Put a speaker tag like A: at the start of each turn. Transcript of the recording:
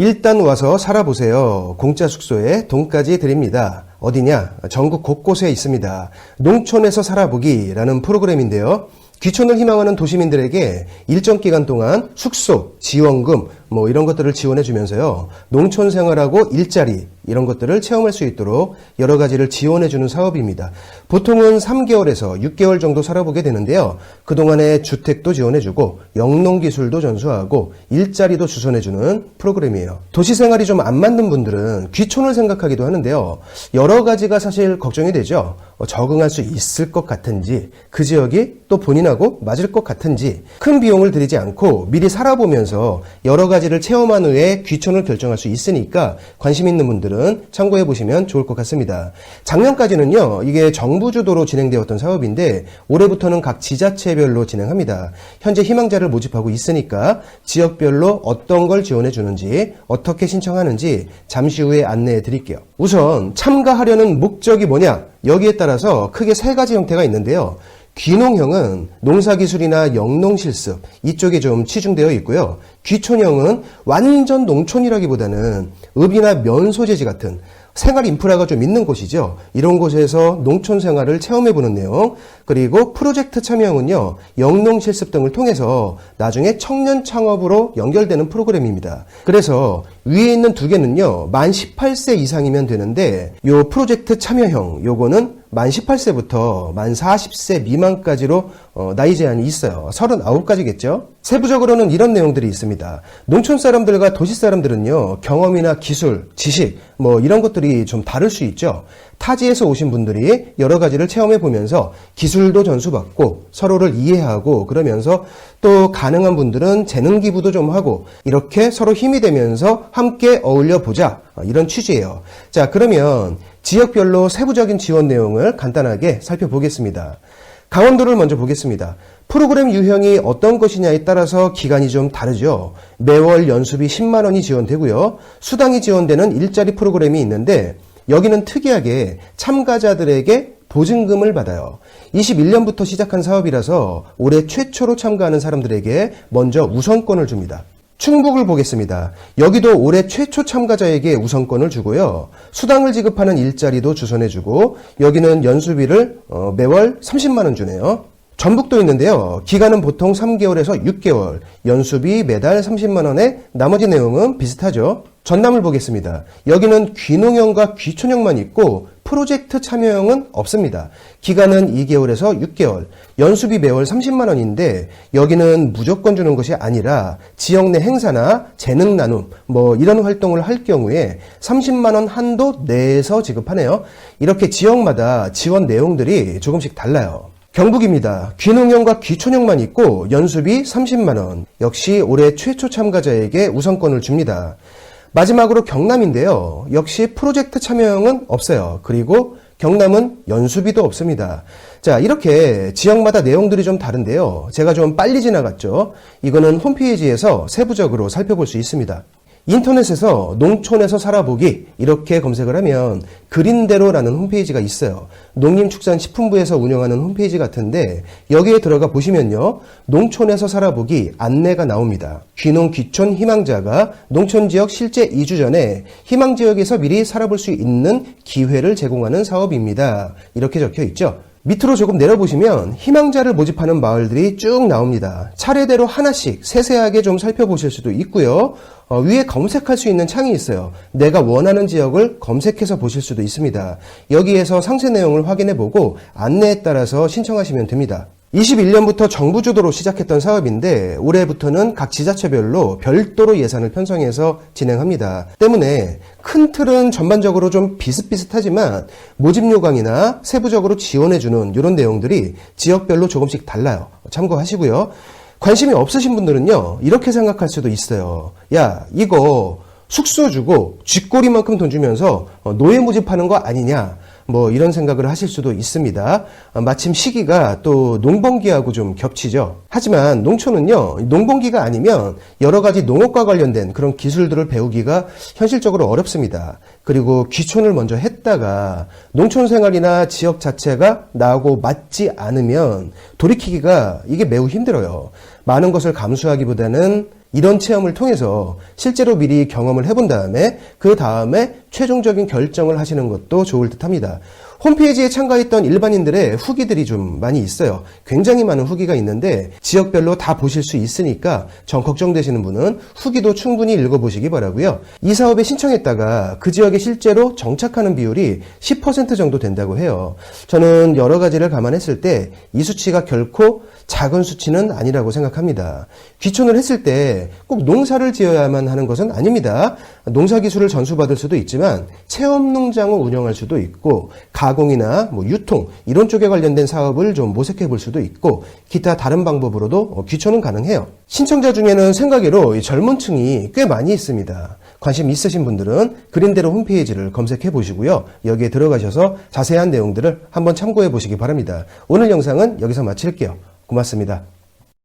A: 일단 와서 살아보세요. 공짜 숙소에 돈까지 드립니다. 어디냐? 전국 곳곳에 있습니다. 농촌에서 살아보기라는 프로그램인데요. 귀촌을 희망하는 도시민들에게 일정 기간 동안 숙소, 지원금 이런 것들을 지원해 주면서요. 농촌 생활하고 일자리 이런 것들을 체험할 수 있도록 여러 가지를 지원해 주는 사업입니다. 보통은 3개월에서 6개월 정도 살아보게 되는데요. 그동안에 주택도 지원해 주고 영농 기술도 전수하고 일자리도 주선해 주는 프로그램이에요. 도시 생활이 좀 안 맞는 분들은 귀촌을 생각하기도 하는데요. 여러 가지가 사실 걱정이 되죠. 적응할 수 있을 것 같은지, 그 지역이 또 본인하고 맞을 것 같은지, 큰 비용을 들이지 않고 미리 살아보면서 여러 가지를 체험한 후에 귀촌을 결정할 수 있으니까 관심 있는 분들은 참고해 보시면 좋을 것 같습니다. 작년까지는요, 이게 정부 주도로 진행되었던 사업인데 올해부터는 각 지자체별로 진행합니다. 현재 희망자를 모집하고 있으니까 지역별로 어떤 걸 지원해 주는지, 어떻게 신청하는지 잠시 후에 안내해 드릴게요. 우선 참가하려는 목적이 뭐냐? 여기에 따라서 크게 세 가지 형태가 있는데요. 귀농형은 농사기술이나 영농실습 이쪽에 좀 치중되어 있고요. 귀촌형은 완전 농촌이라기보다는 읍이나 면소재지 같은 생활 인프라가 좀 있는 곳이죠. 이런 곳에서 농촌 생활을 체험해보는 내용. 그리고 프로젝트 참여형은요, 영농실습 등을 통해서 나중에 청년 창업으로 연결되는 프로그램입니다. 그래서 위에 있는 두 개는요, 만 18세 이상이면 되는데 요 프로젝트 참여형 요거는 만 18세부터 만 40세 미만까지로 나이 제한이 있어요. 39가지겠죠? 세부적으로는 이런 내용들이 있습니다. 농촌 사람들과 도시 사람들은요, 경험이나 기술, 지식, 이런 것들이 좀 다를 수 있죠. 타지에서 오신 분들이 여러 가지를 체험해 보면서 기술도 전수받고 서로를 이해하고 그러면서 또 가능한 분들은 재능 기부도 좀 하고 이렇게 서로 힘이 되면서 함께 어울려 보자. 이런 취지예요. 자, 그러면 지역별로 세부적인 지원 내용을 간단하게 살펴보겠습니다. 강원도를 먼저 보겠습니다. 프로그램 유형이 어떤 것이냐에 따라서 기간이 좀 다르죠. 매월 연수비 10만 원이 지원되고요. 수당이 지원되는 일자리 프로그램이 있는데 여기는 특이하게 참가자들에게 보증금을 받아요. 21년부터 시작한 사업이라서 올해 최초로 참가하는 사람들에게 먼저 우선권을 줍니다. 충북을 보겠습니다. 여기도 올해 최초 참가자에게 우선권을 주고요. 수당을 지급하는 일자리도 주선해주고 여기는 연수비를 매월 30만 원 주네요. 전북도 있는데요. 기간은 보통 3개월에서 6개월, 연수비 매달 30만 원에 나머지 내용은 비슷하죠. 전남을 보겠습니다. 여기는 귀농형과 귀촌형만 있고 프로젝트 참여형은 없습니다. 기간은 2개월에서 6개월, 연수비 매월 30만 원인데 여기는 무조건 주는 것이 아니라 지역 내 행사나 재능 나눔 이런 활동을 할 경우에 30만 원 한도 내에서 지급하네요. 이렇게 지역마다 지원 내용들이 조금씩 달라요. 경북입니다. 귀농형과 귀촌형만 있고 연수비 30만 원. 역시 올해 최초 참가자에게 우선권을 줍니다. 마지막으로 경남인데요. 역시 프로젝트 참여형은 없어요. 그리고 경남은 연수비도 없습니다. 자, 이렇게 지역마다 내용들이 좀 다른데요. 제가 좀 빨리 지나갔죠. 이거는 홈페이지에서 세부적으로 살펴볼 수 있습니다. 인터넷에서 농촌에서 살아보기 이렇게 검색을 하면 그린대로라는 홈페이지가 있어요. 농림축산식품부에서 운영하는 홈페이지 같은데 여기에 들어가 보시면요. 농촌에서 살아보기 안내가 나옵니다. 귀농 귀촌 희망자가 농촌지역 실제 이주 전에 희망지역에서 미리 살아볼 수 있는 기회를 제공하는 사업입니다. 이렇게 적혀 있죠. 밑으로 조금 내려보시면 희망자를 모집하는 마을들이 쭉 나옵니다. 차례대로 하나씩 세세하게 좀 살펴보실 수도 있고요. 위에 검색할 수 있는 창이 있어요. 내가 원하는 지역을 검색해서 보실 수도 있습니다. 여기에서 상세 내용을 확인해보고 안내에 따라서 신청하시면 됩니다. 21년부터 정부 주도로 시작했던 사업인데 올해부터는 각 지자체별로 별도로 예산을 편성해서 진행합니다. 때문에 큰 틀은 전반적으로 좀 비슷비슷하지만 모집 요강이나 세부적으로 지원해주는 이런 내용들이 지역별로 조금씩 달라요. 참고하시고요. 관심이 없으신 분들은요. 이렇게 생각할 수도 있어요. 야, 이거 숙소 주고 쥐꼬리만큼 돈 주면서 노예 모집하는 거 아니냐. 이런 생각을 하실 수도 있습니다. 마침 시기가 또 농번기하고 좀 겹치죠. 하지만 농촌은요, 농번기가 아니면 여러 가지 농업과 관련된 그런 기술들을 배우기가 현실적으로 어렵습니다. 그리고 귀촌을 먼저 했다가 농촌 생활이나 지역 자체가 나하고 맞지 않으면 돌이키기가 이게 매우 힘들어요. 많은 것을 감수하기보다는 이런 체험을 통해서 실제로 미리 경험을 해본 다음에 그 다음에 최종적인 결정을 하시는 것도 좋을 듯합니다. 홈페이지에 참가했던 일반인들의 후기들이 좀 많이 있어요. 굉장히 많은 후기가 있는데 지역별로 다 보실 수 있으니까 정 걱정되시는 분은 후기도 충분히 읽어보시기 바라고요. 이 사업에 신청했다가 그 지역에 실제로 정착하는 비율이 10% 정도 된다고 해요. 저는 여러 가지를 감안했을 때 이 수치가 결코 작은 수치는 아니라고 생각합니다. 귀촌을 했을 때 꼭 농사를 지어야만 하는 것은 아닙니다. 농사 기술을 전수받을 수도 있지만 체험 농장을 운영할 수도 있고 가공이나 유통 이런 쪽에 관련된 사업을 좀 모색해 볼 수도 있고 기타 다른 방법으로도 귀촌은 가능해요. 신청자 중에는 생각외로 젊은 층이 꽤 많이 있습니다. 관심 있으신 분들은 그린대로 홈페이지를 검색해 보시고요. 여기에 들어가셔서 자세한 내용들을 한번 참고해 보시기 바랍니다. 오늘 영상은 여기서 마칠게요. 고맙습니다.